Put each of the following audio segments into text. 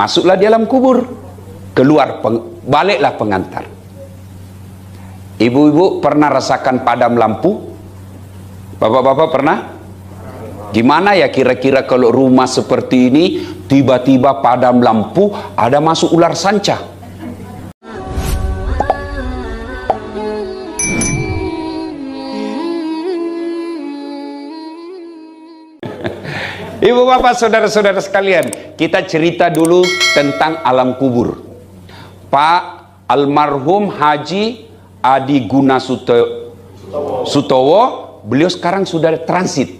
Masuklah di alam kubur, keluar baliklah pengantar. Ibu-ibu pernah rasakan padam lampu? Bapak-bapak pernah? Gimana ya kira-kira kalau rumah seperti ini tiba-tiba padam lampu, ada masuk ular sanca? Ibu bapak saudara-saudara sekalian, kita cerita dulu tentang alam kubur. Pak almarhum Haji Adi Guna Sutowo, beliau sekarang sudah transit.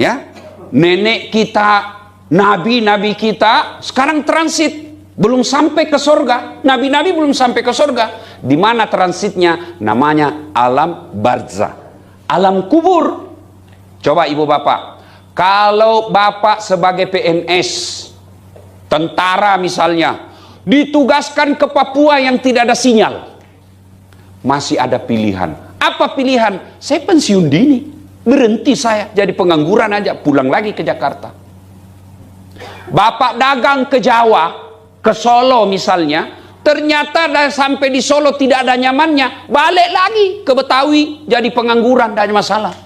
Ya, nenek kita, nabi-nabi kita sekarang transit, belum sampai ke surga. Nabi-nabi belum sampai ke surga. Di mana transitnya? Namanya alam barzah, alam kubur. Coba ibu bapak, kalau bapak sebagai PNS, tentara misalnya, ditugaskan ke Papua yang tidak ada sinyal, masih ada pilihan. Apa pilihan? Saya pensiun dini, berhenti saya jadi pengangguran aja, pulang lagi ke Jakarta. Bapak dagang ke Jawa, ke Solo misalnya, ternyata sampai di Solo tidak ada nyamannya, balik lagi ke Betawi jadi pengangguran, tidak ada masalah.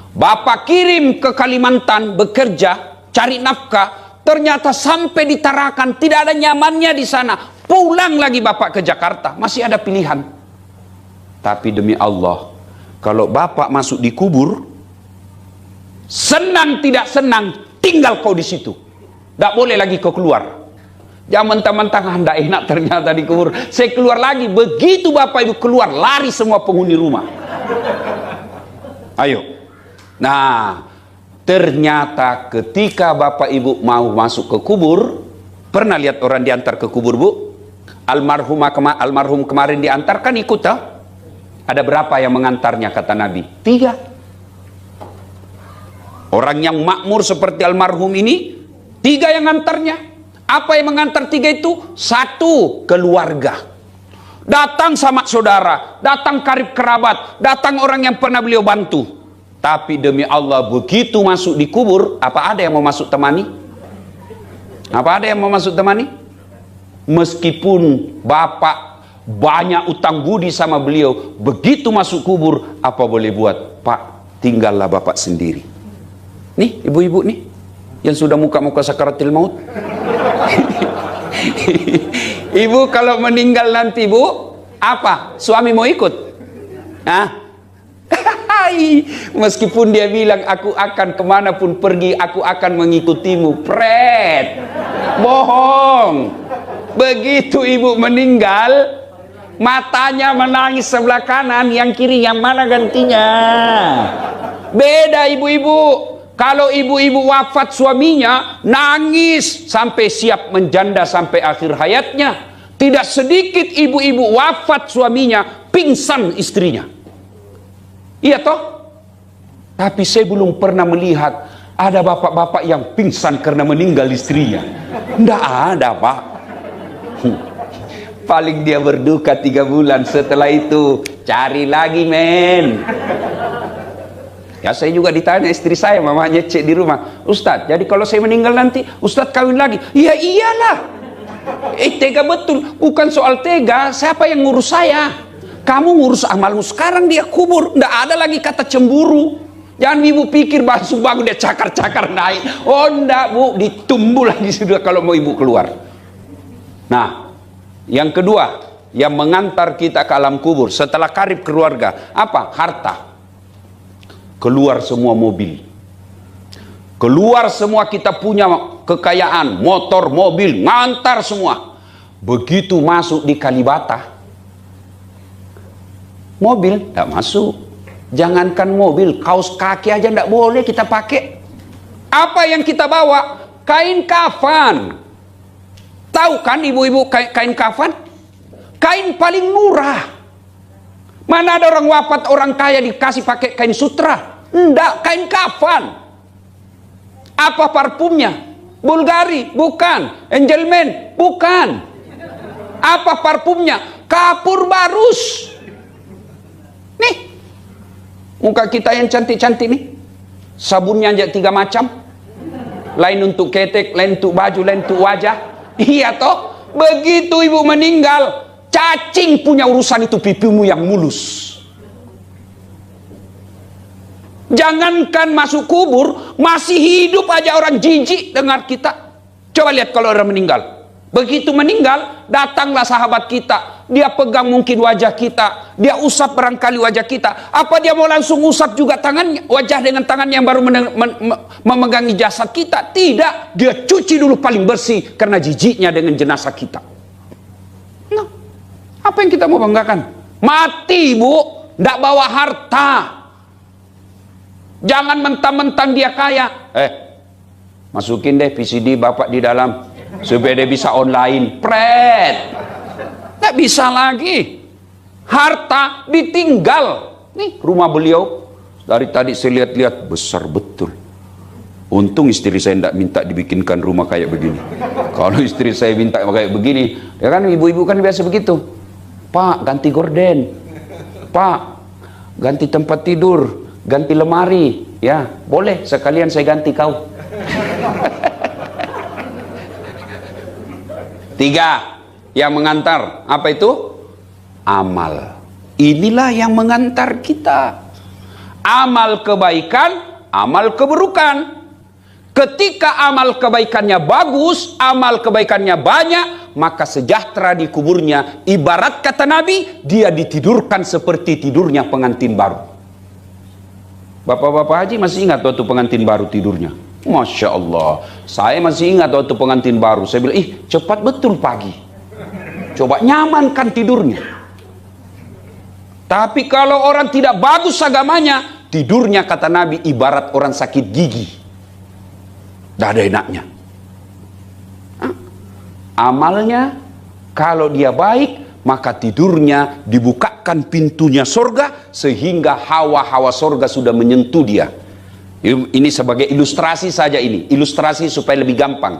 Bapak kirim ke Kalimantan bekerja, cari nafkah, ternyata sampai di Tarakan tidak ada nyamannya di sana, pulang lagi bapak ke Jakarta, masih ada pilihan. Tapi demi Allah, kalau bapak masuk di kubur, senang tidak senang, tinggal kau di situ, tidak boleh lagi kau keluar. Jangan mentang-mentang anda enak ternyata di kubur, saya keluar lagi. Begitu bapak ibu keluar, lari semua penghuni rumah. Ayo. Nah, ternyata ketika bapak ibu mau masuk ke kubur, pernah lihat orang diantar ke kubur, bu? Almarhum kemarin diantar, kan ikut tak? Ada berapa yang mengantarnya kata Nabi? 3. Orang yang makmur seperti almarhum ini, 3 yang ngantarnya. Apa yang mengantar 3 itu? 1, keluarga. Datang sama saudara, datang karib kerabat, datang orang yang pernah beliau bantu. Tapi demi Allah, begitu masuk di kubur, apa ada yang mau masuk temani? Apa ada yang mau masuk temani? Meskipun bapak banyak utang budi sama beliau, begitu masuk kubur, apa boleh buat? Pak, tinggallah bapak sendiri. Nih, ibu-ibu nih, yang sudah muka-muka sakaratil maut. Ibu kalau meninggal nanti, bu, apa? Suami mau ikut? Hah? Meskipun dia bilang aku akan kemanapun pergi, aku akan mengikutimu, pret, bohong. Begitu ibu meninggal, matanya menangis sebelah kanan, yang kiri yang mana gantinya? Beda ibu-ibu. Kalau ibu-ibu wafat suaminya, nangis sampai siap menjanda sampai akhir hayatnya. Tidak sedikit ibu-ibu wafat suaminya, pingsan istrinya. Iya toh? Tapi saya belum pernah melihat ada bapak-bapak yang pingsan karena meninggal istrinya. Tidak ada, pak. Paling dia berduka 3 bulan, setelah itu cari lagi, men. Ya saya juga ditanya istri saya, mamanya cek di rumah, Ustadz, jadi kalau saya meninggal nanti Ustadz kawin lagi? Ya iyalah. Tega betul. Bukan soal tega, siapa yang ngurus saya? Kamu ngurus amalmu, sekarang dia kubur, ndak ada lagi kata cemburu. Jangan ibu pikir basuh bangun dia cakar-cakar naik. Oh ndak, bu, ditumbuh lagi sudah kalau mau ibu keluar. Nah, yang kedua yang mengantar kita ke alam kubur setelah karib keluarga, apa? Harta. Keluar semua mobil, keluar semua kita punya kekayaan, motor, mobil, ngantar semua. Begitu masuk di Kalibata, mobil tidak masuk. Jangankan mobil, kaos kaki aja tidak boleh kita pakai. Apa yang kita bawa? Kain kafan. Tahu kan ibu-ibu kain kafan? Kain paling murah. Mana ada orang wafat, orang kaya dikasih pakai kain sutra? Enggak, kain kafan. Apa parfumnya? Bulgari? Bukan. Angelman? Bukan. Apa parfumnya? Kapur barus. Nih, muka kita yang cantik-cantik nih, sabunnya aja 3 macam. Lain untuk ketek, lain untuk baju, lain untuk wajah. Iya toh? Begitu ibu meninggal, cacing punya urusan itu pipimu yang mulus. Jangankan masuk kubur, masih hidup aja orang jijik dengar kita. Coba lihat kalau orang meninggal. Begitu meninggal, datanglah sahabat kita. Dia pegang mungkin wajah kita. Dia usap barangkali wajah kita. Apa dia mau langsung usap juga tangannya, wajah dengan tangannya yang baru memegangi jasad kita? Tidak. Dia cuci dulu paling bersih karena jijiknya dengan jenazah kita. Nah, apa yang kita mau banggakan? Mati, Bu. Tidak bawa harta. Jangan mentang-mentang dia kaya. Masukin deh VCD bapak di dalam supaya dia bisa online. Pret. Tak bisa lagi. Harta ditinggal. Nih rumah beliau. Dari tadi saya lihat-lihat besar betul. Untung istri saya tidak minta dibikinkan rumah kayak begini. Kalau istri saya minta kayak begini, ya kan ibu-ibu kan biasa begitu. Pak, ganti gorden. Pak, ganti tempat tidur, ganti lemari. Ya, boleh sekalian saya ganti kau. 3 yang mengantar, apa itu? Amal. Inilah yang mengantar kita. Amal kebaikan, amal keburukan. Ketika amal kebaikannya bagus, amal kebaikannya banyak, maka sejahtera di kuburnya. Ibarat kata Nabi, dia ditidurkan seperti tidurnya pengantin baru. Bapak-bapak haji masih ingat waktu pengantin baru tidurnya? Masya Allah, saya masih ingat waktu pengantin baru. Saya bilang, cepat betul pagi. Coba nyamankan tidurnya. Tapi kalau orang tidak bagus agamanya, tidurnya kata Nabi ibarat orang sakit gigi. Tidak ada enaknya. Amalnya, kalau dia baik, maka tidurnya dibukakan pintunya sorga, sehingga hawa-hawa sorga sudah menyentuh dia. Ini sebagai ilustrasi saja ini. Ilustrasi supaya lebih gampang.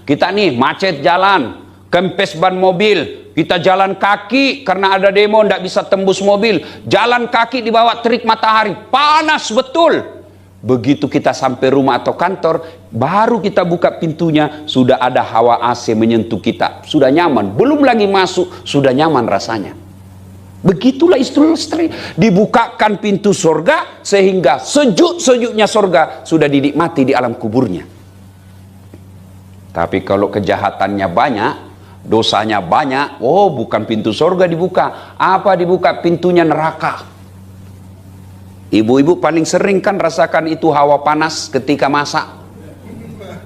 Kita nih macet jalan, kempes ban mobil, kita jalan kaki karena ada demo tidak bisa tembus mobil. Jalan kaki di bawah terik matahari, panas betul. Begitu kita sampai rumah atau kantor, baru kita buka pintunya, sudah ada hawa AC menyentuh kita. Sudah nyaman, belum lagi masuk, sudah nyaman rasanya. Begitulah istri, dibukakan pintu sorga sehingga sejuk-sejuknya sorga sudah dinikmati di alam kuburnya. Tapi kalau kejahatannya banyak, dosanya banyak, bukan pintu sorga dibuka, apa dibuka? Pintunya neraka. Ibu-ibu paling sering kan rasakan itu hawa panas ketika masak,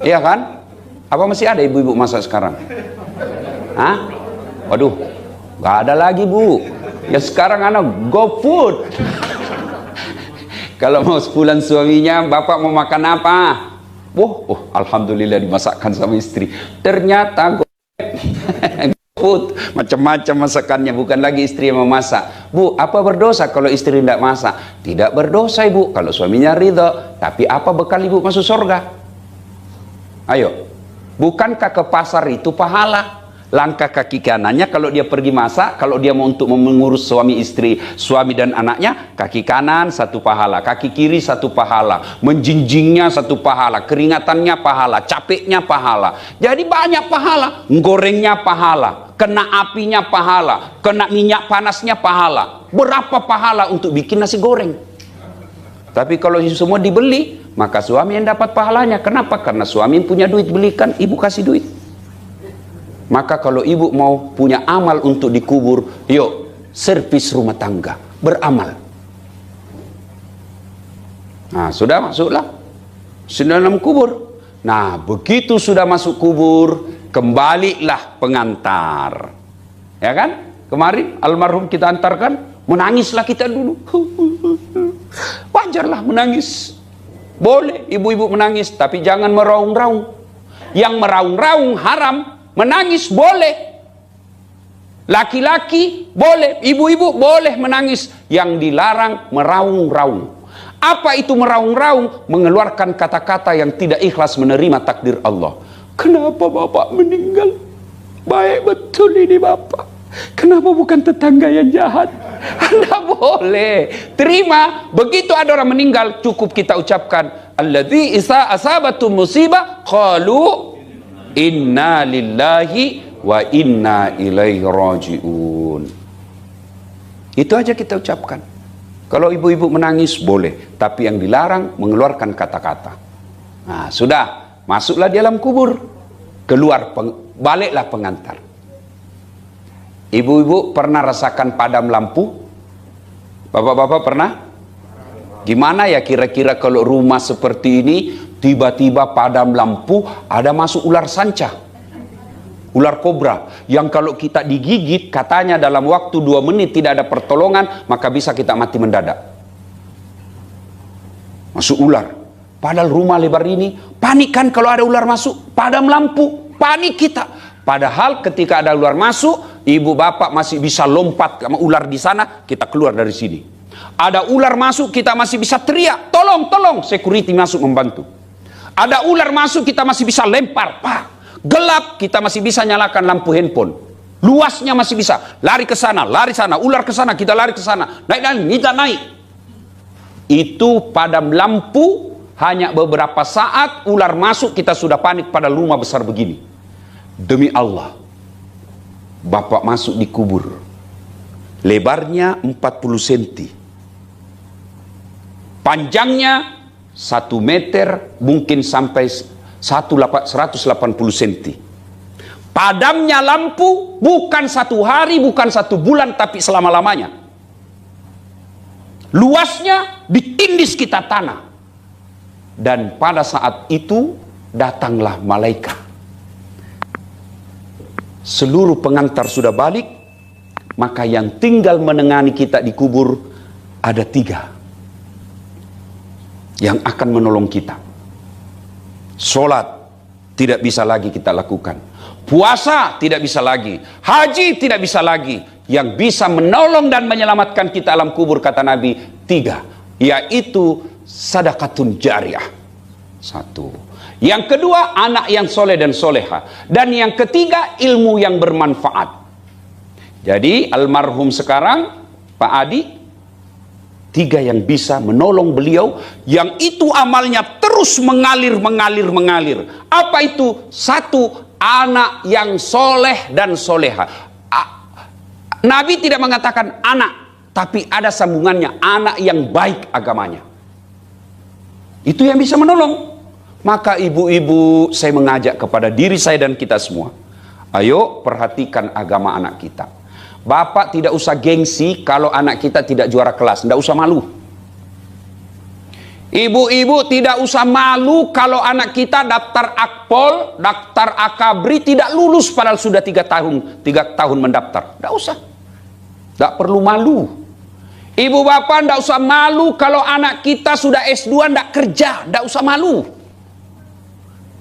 iya kan? Apa masih ada ibu-ibu masak sekarang? Hah? Waduh, gak ada lagi Bu. Ya sekarang anak GoFood. Kalau mau sebulan suaminya, bapak mau makan apa? Alhamdulillah dimasakkan sama istri. Ternyata GoFood, macam-macam masakannya, bukan lagi istri yang memasak. Bu, apa berdosa kalau istri tidak masak? Tidak berdosa Ibu, kalau suaminya ridho. Tapi apa bekal Ibu masuk surga? Ayo, bukankah ke pasar itu pahala? Langkah kaki kanannya kalau dia pergi masak, kalau dia mau untuk mengurus suami istri, suami dan anaknya, kaki kanan 1 pahala, kaki kiri 1 pahala, menjinjingnya 1 pahala, keringatannya pahala, capeknya pahala. Jadi banyak pahala, gorengnya pahala, kena apinya pahala, kena minyak panasnya pahala. Berapa pahala untuk bikin nasi goreng? Tapi kalau itu semua dibeli, maka suami yang dapat pahalanya. Kenapa? Karena suami yang punya duit, belikan, ibu kasih duit. Maka kalau ibu mau punya amal untuk dikubur, yuk servis rumah tangga, beramal. Nah, sudah masuklah dalam kubur. Nah, begitu sudah masuk kubur, kembalilah pengantar. Ya kan? Kemarin almarhum kita antarkan, menangislah kita dulu. Wajarlah menangis. Boleh ibu-ibu menangis, tapi jangan meraung-raung. Yang meraung-raung haram. Menangis boleh, laki-laki boleh, ibu-ibu boleh menangis. Yang dilarang meraung-raung. Apa itu meraung-raung? Mengeluarkan kata-kata yang tidak ikhlas menerima takdir Allah. Kenapa bapak meninggal? Baik betul ini bapak. Kenapa bukan tetangga yang jahat? Tidak boleh. Terima. Begitu ada orang meninggal, cukup kita ucapkan, alladzi isa asabatu musibah qalu inna lillahi wa inna ilaihi rajiun. Itu aja kita ucapkan. Kalau ibu-ibu menangis boleh, tapi yang dilarang mengeluarkan kata-kata. Nah, sudah, masuklah di alam kubur, keluar baliklah pengantar. Ibu-ibu pernah rasakan padam lampu? Bapak-bapak pernah? Gimana ya kira-kira kalau rumah seperti ini tiba-tiba padam lampu, ada masuk ular sanca, ular kobra, yang kalau kita digigit katanya dalam waktu 2 menit tidak ada pertolongan, maka bisa kita mati mendadak. Masuk ular, padahal rumah lebar ini, panik kan kalau ada ular masuk, padam lampu, panik kita. Padahal ketika ada ular masuk, ibu bapak masih bisa lompat sama ular di sana, kita keluar dari sini. Ada ular masuk, kita masih bisa teriak, tolong, tolong, security masuk membantu. Ada ular masuk, kita masih bisa lempar, pak. Gelap, kita masih bisa nyalakan lampu handphone. Luasnya masih bisa. Lari ke sana, lari sana, ular ke sana, kita lari ke sana. Naik, kita naik. Itu padam lampu, hanya beberapa saat ular masuk, kita sudah panik pada rumah besar begini. Demi Allah, bapak masuk di kubur. Lebarnya 40 cm. Panjangnya 1 meter, mungkin sampai 180 cm. Padamnya lampu bukan 1 hari, bukan 1 bulan, tapi selama-lamanya. Luasnya ditindis kita tanah. Dan pada saat itu datanglah malaikat. Seluruh pengantar sudah balik, maka yang tinggal menengani kita di kubur ada 3 yang akan menolong kita. Sholat tidak bisa lagi kita lakukan, puasa tidak bisa lagi, haji tidak bisa lagi. Yang bisa menolong dan menyelamatkan kita alam kubur, kata Nabi, 3, yaitu sadaqatun jariyah. 1. Yang kedua, anak yang soleh dan soleha. Dan yang ketiga, ilmu yang bermanfaat. Jadi almarhum sekarang Pak Adi, 3 yang bisa menolong beliau, yang itu amalnya terus mengalir. Apa itu? 1, anak yang soleh dan soleha. Nabi tidak mengatakan anak, tapi ada sambungannya, anak yang baik agamanya. Itu yang bisa menolong. Maka ibu-ibu, saya mengajak kepada diri saya dan kita semua, ayo perhatikan agama anak kita. Bapak tidak usah gengsi kalau anak kita tidak juara kelas, tidak usah malu. Ibu-ibu tidak usah malu kalau anak kita daftar akpol, daftar akabri tidak lulus padahal sudah 3 tahun mendaftar. Tidak usah, tidak perlu malu. Ibu bapak tidak usah malu kalau anak kita sudah S2 tidak kerja, tidak usah malu.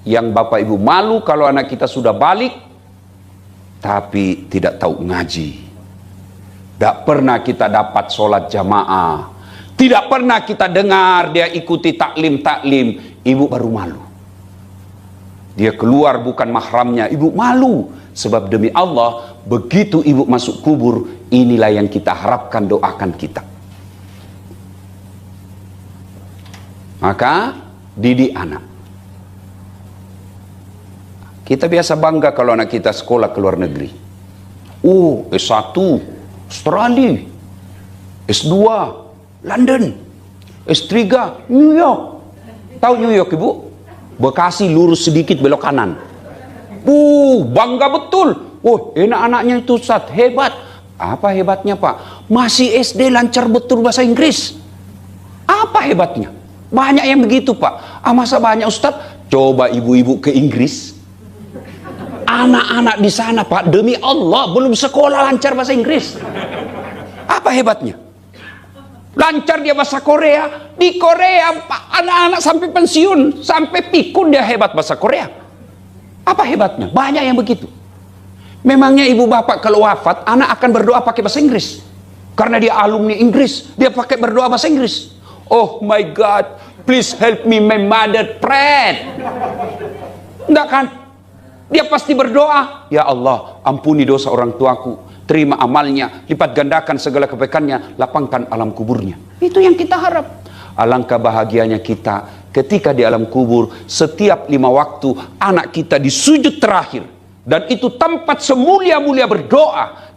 Yang bapak ibu malu kalau anak kita sudah balik tapi tidak tahu ngaji. Tidak pernah kita dapat sholat jamaah, tidak pernah kita dengar dia ikuti taklim, ibu baru malu. Dia keluar bukan mahramnya, ibu malu. Sebab demi Allah, begitu ibu masuk kubur, inilah yang kita harapkan, doakan kita. Maka didik anak. Kita biasa bangga kalau anak kita sekolah ke luar negeri. S1 Australia, S2 London, S3 New York. Tahu New York ibu? Bekasi lurus sedikit belok kanan. Bangga betul. Enak anaknya itu, Ustaz, hebat. Apa hebatnya Pak? Masih SD lancar betul bahasa Inggris. Apa hebatnya? Banyak yang begitu Pak. Masa banyak Ustaz? Coba ibu-ibu ke Inggris. Anak-anak di sana Pak, demi Allah belum sekolah lancar bahasa Inggris. Apa hebatnya? Lancar dia bahasa Korea. Di Korea Pak, anak-anak sampai pensiun, sampai pikun dia hebat bahasa Korea. Apa hebatnya? Banyak yang begitu. Memangnya ibu bapak kalau wafat, anak akan berdoa pakai bahasa Inggris? Karena dia alumni Inggris, dia pakai berdoa bahasa Inggris. Oh my God, please help me, my mother prayed. Enggak kan? Dia pasti berdoa, ya Allah, ampuni dosa orang tuaku, terima amalnya, lipat gandakan segala kebaikannya, lapangkan alam kuburnya. Itu yang kita harap. Alangkah bahagianya kita ketika di alam kubur, setiap 5 waktu anak kita di sujud terakhir, dan itu tempat semulia-mulia berdoa.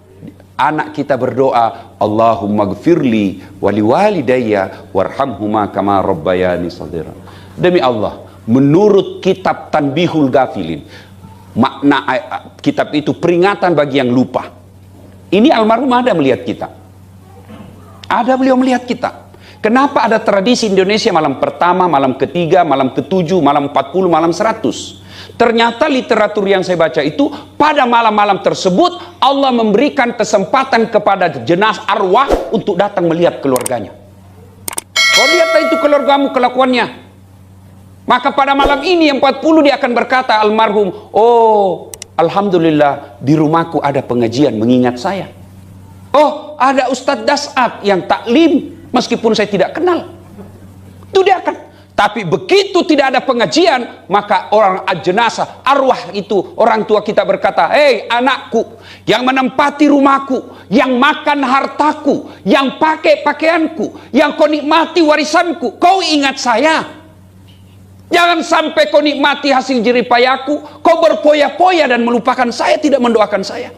Anak kita berdoa, Allahumma gfirli wali walidayya warhamhuma kama rabbayani shaghira. Demi Allah, menurut kitab Tanbihul Ghafilin, makna kitab itu peringatan bagi yang lupa. Ini almarhum ada melihat kita. Ada beliau melihat kita. Kenapa ada tradisi Indonesia malam pertama, malam ketiga, malam ketujuh, malam 40, malam 100? Ternyata literatur yang saya baca itu, pada malam-malam tersebut Allah memberikan kesempatan kepada jenazah arwah untuk datang melihat keluarganya. Kau lihat itu keluargamu kelakuannya. Maka pada malam ini yang 40 dia akan berkata almarhum, oh alhamdulillah di rumahku ada pengajian mengingat saya. Oh ada Ustadz Dasat yang taklim meskipun saya tidak kenal. Itu dia akan. Tapi begitu tidak ada pengajian, maka orang jenazah arwah itu, orang tua kita berkata, hei anakku yang menempati rumahku, yang makan hartaku, yang pakai pakaianku, yang kau nikmati warisanku, kau ingat saya. Jangan sampai kau nikmati hasil jeripayahku, kau berpoya-poya dan melupakan saya, tidak mendoakan saya.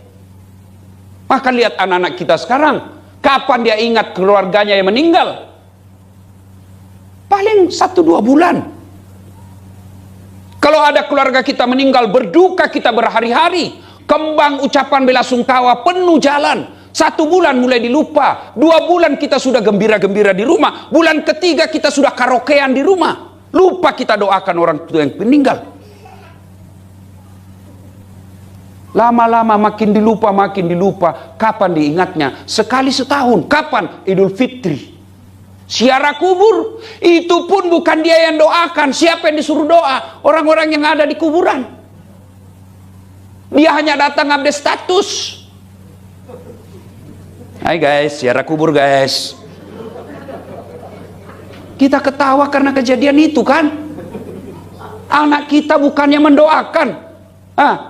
Maka lihat anak-anak kita sekarang, kapan dia ingat keluarganya yang meninggal? Paling 1-2 bulan. Kalau ada keluarga kita meninggal, berduka kita berhari-hari. Kembang ucapan bela sungkawa penuh jalan. 1 bulan mulai dilupa. 2 bulan kita sudah gembira-gembira di rumah. Bulan ketiga kita sudah karaokean di rumah. Lupa kita doakan orang tua yang meninggal. Lama-lama makin dilupa. Kapan diingatnya? Sekali setahun. Kapan? Idul Fitri. Ziarah kubur. Itu pun bukan dia yang doakan. Siapa yang disuruh doa? Orang-orang yang ada di kuburan. Dia hanya datang update status. Hai guys, ziarah kubur guys. Kita ketawa karena kejadian itu kan. Anak kita bukannya mendoakan.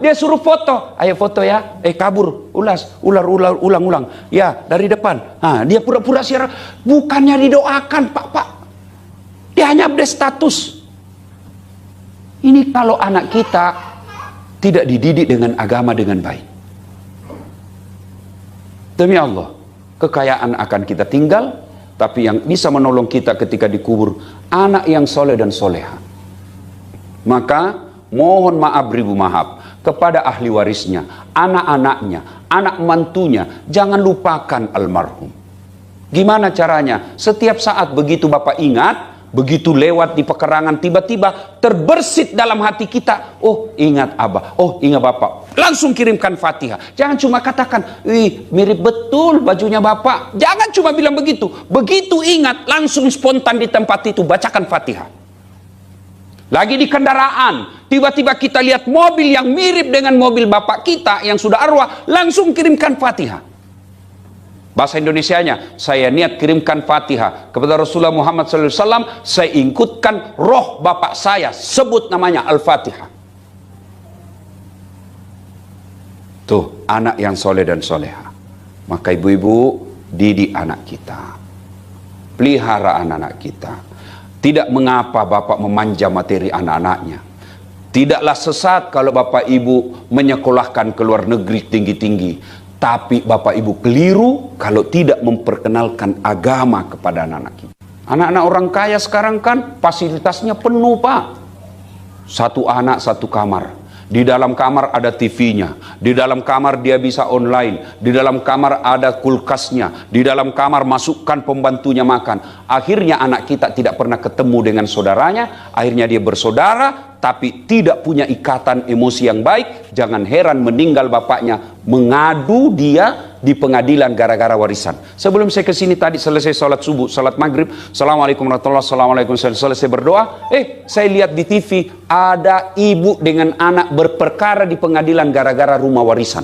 Dia suruh foto, ayo foto ya, kabur, ulang. Ya, dari depan. Dia pura-pura siaran, bukannya didoakan, Pak. Dia hanya update status. Ini kalau anak kita tidak dididik dengan agama dengan baik. Demi Allah, kekayaan akan kita tinggal, tapi yang bisa menolong kita ketika dikubur, anak yang soleh dan soleha. Maka, mohon maaf ribu maaf kepada ahli warisnya, anak-anaknya, anak mantunya, jangan lupakan almarhum. Gimana caranya? Setiap saat begitu Bapak ingat, begitu lewat di pekerangan, tiba-tiba terbersit dalam hati kita, oh ingat Abah, oh ingat Bapak, langsung kirimkan Fatihah. Jangan cuma katakan, wih mirip betul bajunya Bapak. Jangan cuma bilang begitu. Begitu ingat, langsung spontan di tempat itu bacakan Fatihah. Lagi di kendaraan, tiba-tiba kita lihat mobil yang mirip dengan mobil bapak kita yang sudah arwah, langsung kirimkan Fatihah. Bahasa Indonesianya, saya niat kirimkan Fatihah kepada Rasulullah Muhammad SAW, saya ikutkan roh bapak saya, sebut namanya Al-Fatihah. Tuh, anak yang soleh dan soleha. Maka ibu-ibu, didik anak kita. Pelihara anak-anak kita. Tidak mengapa Bapak memanja materi anak-anaknya. Tidaklah sesat kalau Bapak Ibu menyekolahkan ke luar negeri tinggi-tinggi. Tapi Bapak Ibu keliru kalau tidak memperkenalkan agama kepada anak-anak kita. Anak-anak orang kaya sekarang kan fasilitasnya penuh Pak. 1 anak 1 kamar. Di dalam kamar ada TV-nya, di dalam kamar dia bisa online, di dalam kamar ada kulkasnya, di dalam kamar masukkan pembantunya makan. Akhirnya anak kita tidak pernah ketemu dengan saudaranya, akhirnya dia bersaudara, tapi tidak punya ikatan emosi yang baik. Jangan heran meninggal bapaknya, mengadu dia di pengadilan gara-gara warisan. Sebelum saya ke sini tadi selesai sholat subuh, sholat maghrib, assalamualaikum warahmatullahi wabarakatuh, selesai berdoa, saya lihat di TV ada ibu dengan anak berperkara di pengadilan gara-gara rumah warisan.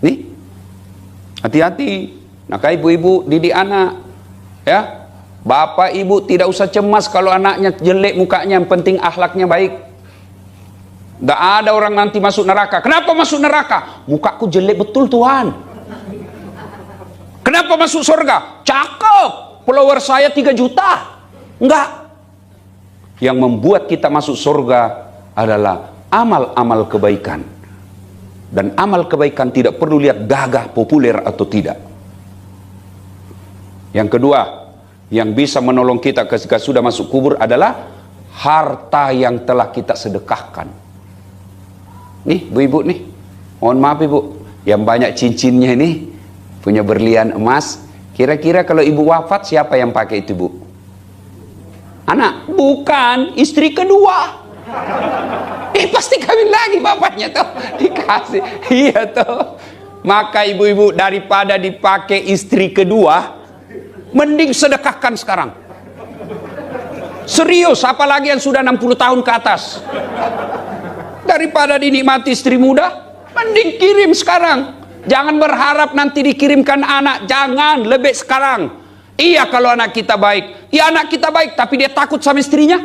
Nih, hati-hati. Maka ibu-ibu didik anak, ya. Bapak ibu tidak usah cemas kalau anaknya jelek mukanya, yang penting akhlaknya baik. Gak ada orang nanti masuk neraka. Kenapa masuk neraka? Mukaku jelek betul Tuhan. Kenapa masuk surga? Cakep, follower saya 3 juta. Enggak, yang membuat kita masuk surga adalah amal-amal kebaikan. Dan amal kebaikan tidak perlu lihat gagah, populer atau tidak. Yang kedua, yang bisa menolong kita ketika sudah masuk kubur adalah harta yang telah kita sedekahkan. Nih, ibu-ibu nih, mohon maaf ibu, yang banyak cincinnya ini, punya berlian emas. Kira-kira kalau ibu wafat, siapa yang pakai itu, bu? Anak? Bukan, istri kedua. Pasti kawin lagi bapaknya tuh, dikasih. Iya tuh. Maka ibu-ibu, daripada dipakai istri kedua, mending sedekahkan sekarang. Serius, apalagi yang sudah 60 tahun ke atas. Daripada dinikmati istri muda, mending kirim sekarang. Jangan berharap nanti dikirimkan anak, jangan, lebih sekarang. Iya, kalau anak kita baik, ya anak kita baik, tapi dia takut sama istrinya.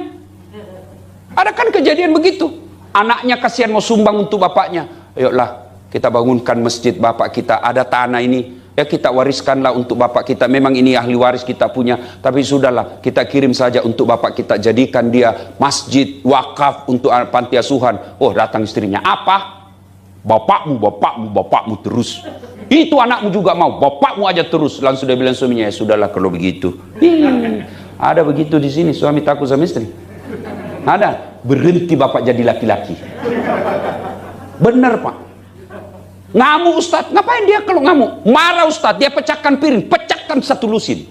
Ada kan kejadian begitu. Anaknya kasihan mau sumbang untuk bapaknya. Ayolah, kita bangunkan masjid bapak kita, ada tanah ini, ya kita wariskanlah untuk bapak kita. Memang ini ahli waris kita punya, tapi sudahlah, kita kirim saja untuk bapak kita, jadikan dia masjid wakaf untuk panti asuhan. Oh, datang istrinya, apa? Bapakmu terus. Itu anakmu juga mau, bapakmu aja terus. Langsung dia bilang suaminya, ya sudahlah kalau begitu. Ada begitu di sini, suami takut sama istri. Ada, berhenti bapak jadi laki-laki. Benar pak. Ngamuk Ustadz, ngapain dia kalau ngamuk? Marah Ustadz, dia pecahkan piring, pecahkan 1 lusin.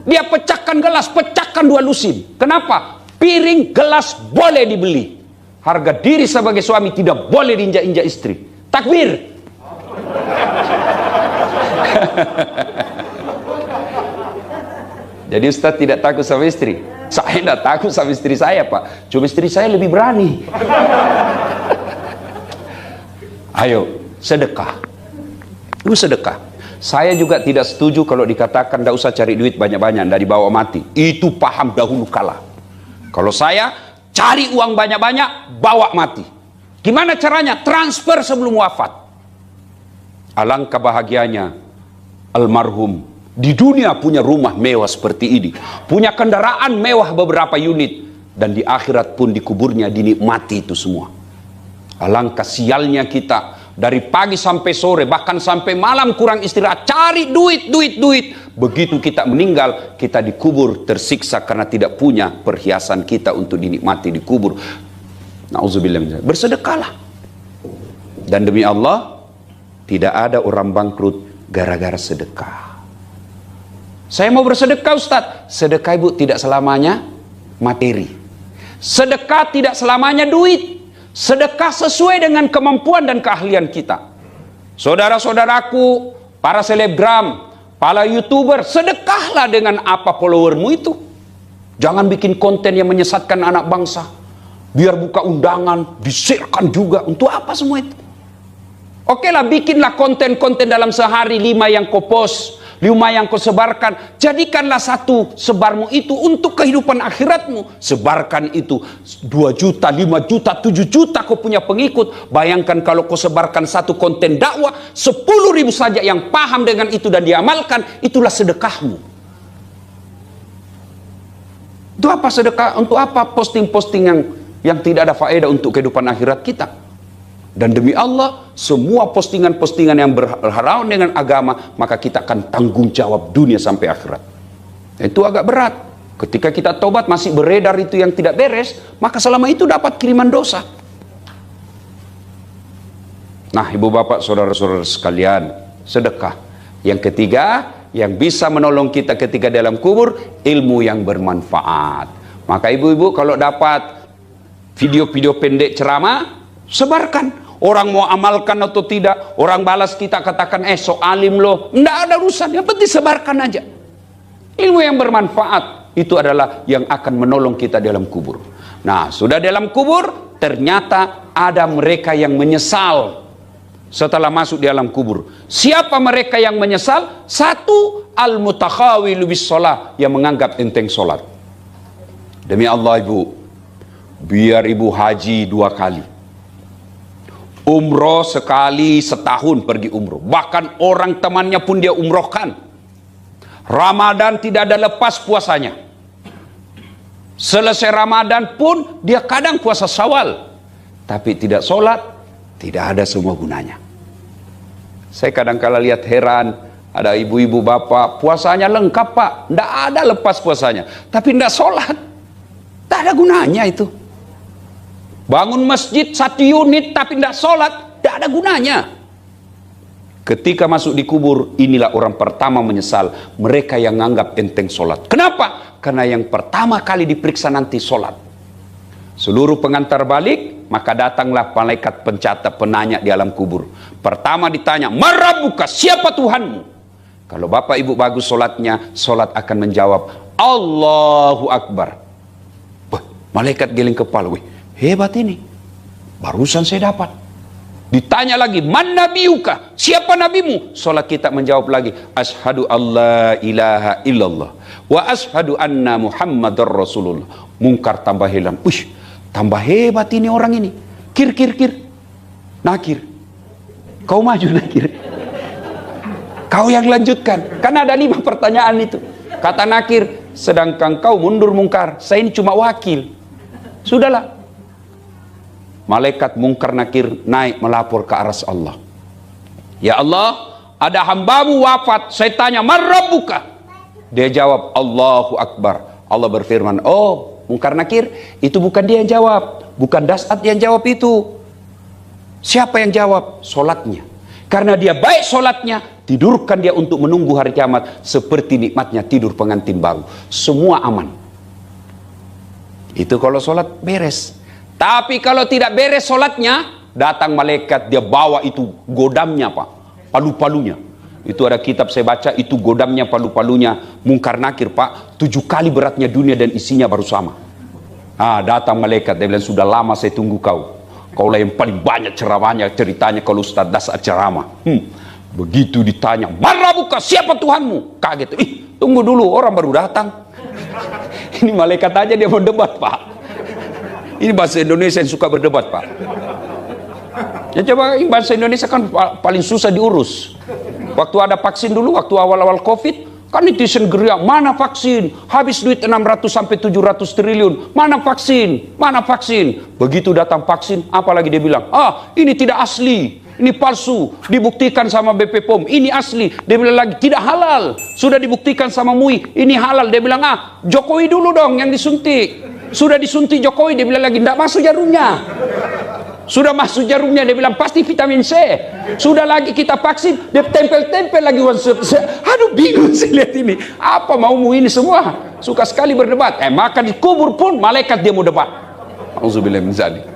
Dia pecahkan gelas, pecahkan 2 lusin. Kenapa? Piring, gelas boleh dibeli. Harga diri sebagai suami tidak boleh diinjak-injak istri. Takbir. Jadi Ustadz tidak takut sama istri. Saya tidak takut sama istri saya pak. Cuma istri saya lebih berani. Ayo, sedekah. Lu sedekah. Saya juga tidak setuju kalau dikatakan tidak usah cari duit banyak-banyak, tidak dibawa mati. Itu paham dahulu kala. Kalau saya cari uang banyak-banyak, bawa mati. Gimana caranya? Transfer sebelum wafat. Alangkah bahagianya almarhum di dunia punya rumah mewah seperti ini, punya kendaraan mewah beberapa unit, dan di akhirat pun di kuburnya dinikmati itu semua. Alangkah sialnya kita, dari pagi sampai sore, bahkan sampai malam kurang istirahat, cari duit. Begitu kita meninggal, kita dikubur tersiksa karena tidak punya perhiasan kita untuk dinikmati di kubur. Nauzubillah. Bersedekahlah. Dan demi Allah, tidak ada orang bangkrut gara-gara sedekah. Saya mau bersedekah Ustadz. Sedekah ibu tidak selamanya materi. Sedekah tidak selamanya duit. Sedekah sesuai dengan kemampuan dan keahlian kita. Saudara-saudaraku, para selebgram, para youtuber, sedekahlah dengan apa followermu itu. Jangan bikin konten yang menyesatkan anak bangsa. Biar buka undangan, di-share-kan juga. Untuk apa semua itu? Oke lah, bikinlah konten-konten dalam sehari 5 yang kau post, 5 yang kau sebarkan. Jadikanlah 1 sebarmu itu untuk kehidupan akhiratmu. Sebarkan itu 2 juta, 5 juta, 7 juta kau punya pengikut. Bayangkan kalau kau sebarkan 1 konten dakwah, 10.000 saja yang paham dengan itu dan diamalkan. Itulah sedekahmu. Itu apa sedekah? Untuk apa posting-posting yang tidak ada faedah untuk kehidupan akhirat kita? Dan demi Allah, semua postingan-postingan yang berhalangan dengan agama, maka kita akan tanggung jawab dunia sampai akhirat. Itu agak berat. Ketika kita tobat masih beredar itu yang tidak beres, maka selama itu dapat kiriman dosa. Nah, ibu bapak, saudara-saudara sekalian, sedekah. Yang ketiga, yang bisa menolong kita ketika dalam kubur, ilmu yang bermanfaat. Maka ibu-ibu kalau dapat video-video pendek ceramah, sebarkan. Orang mau amalkan atau tidak, orang balas kita katakan so alim loh, tidak ada urusan, yang penting sebarkan aja. Ilmu yang bermanfaat itu adalah yang akan menolong kita dalam kubur. Nah, sudah dalam kubur, ternyata ada mereka yang menyesal setelah masuk di alam kubur. Siapa mereka yang menyesal? 1, al-mutakhawilu bis shalah, yang menganggap enteng solat. Demi Allah ibu, biar ibu haji 2 kali, umroh sekali setahun pergi umroh, bahkan orang temannya pun dia umrohkan. Ramadan tidak ada lepas puasanya. Selesai Ramadan pun dia kadang puasa Syawal, tapi tidak sholat, tidak ada semua gunanya. Saya kadang-kala lihat heran, ada ibu-ibu bapak puasanya lengkap pak, tidak ada lepas puasanya, tapi tidak sholat, tidak ada gunanya itu. Bangun masjid 1 unit tapi tidak sholat, tidak ada gunanya. Ketika masuk di kubur, inilah orang pertama menyesal, mereka yang menganggap enteng sholat. Kenapa? Karena yang pertama kali diperiksa nanti sholat. Seluruh pengantar balik, maka datanglah malaikat pencatat penanya di alam kubur. Pertama ditanya, "Marabuka, siapa Tuhanmu?" Kalau bapak ibu bagus sholatnya, sholat akan menjawab, "Allahu Akbar." Wah, malaikat geleng kepala, wih, hebat ini, barusan saya dapat. Ditanya lagi, "Man nabiyuka, siapa nabimu?" Sholat kita menjawab lagi, "Ashadu alla ilaha illallah wa ashadu anna Muhammadar Rasulullah." Mungkar tambah heran, wih, tambah hebat ini orang ini. Kir, nakir, kau maju nakir, kau yang lanjutkan, karena ada 5 pertanyaan itu. Kata nakir, sedangkan kau mundur mungkar, saya ini cuma wakil. Sudahlah. Malaikat mungkar nakir naik melapor ke aras Allah. "Ya Allah, ada hambamu wafat, saya tanya, man rabbuka?" Dia jawab, "Allahu Akbar." Allah berfirman, "Oh, mungkar nakir, itu bukan dia yang jawab, bukan Dasat yang jawab itu. Siapa yang jawab? Solatnya. Karena dia baik solatnya, tidurkan dia untuk menunggu hari kiamat seperti nikmatnya tidur pengantin baru. Semua aman." Itu kalau solat beres. Tapi kalau tidak beres solatnya, datang malaikat, dia bawa itu godamnya pak, palu-palunya. Itu ada kitab saya baca, itu godamnya, palu-palunya, mungkar nakir pak, 7 kali beratnya dunia dan isinya baru sama. Datang malaikat, dia bilang, "Sudah lama saya tunggu kau. Kaulah yang paling banyak ceramahnya, ceritanya kalau Ustaz Dasat ceramah." Begitu ditanya, "Man rabbuka, siapa Tuhanmu?" Kaget, tunggu dulu, orang baru datang. Ini malaikat aja dia mau debat pak. Ini bahasa Indonesia yang suka berdebat pak. Ya coba, ini bahasa Indonesia kan paling susah diurus. Waktu ada vaksin dulu, waktu awal-awal COVID, kan netizen geria, "Mana vaksin? Habis duit 600 sampai 700 triliun. Mana vaksin? Mana vaksin?" Begitu datang vaksin, apalagi dia bilang, "Ini tidak asli, ini palsu, dibuktikan sama BP POM, ini asli." Dia bilang lagi, "Tidak halal, sudah dibuktikan sama MUI, ini halal." Dia bilang, "Jokowi dulu dong yang disuntik." Sudah disuntik Jokowi, dia bilang lagi, "Tidak masuk jarumnya." Sudah masuk jarumnya, dia bilang, "Pasti vitamin C." Sudah lagi kita vaksin, dia tempel-tempel lagi. Aduh, bingung saya lihat ini. Apa maumu ini semua? Suka sekali berdebat. Maka di kubur pun malaikat dia mau debat. Auzubillah min dzalik.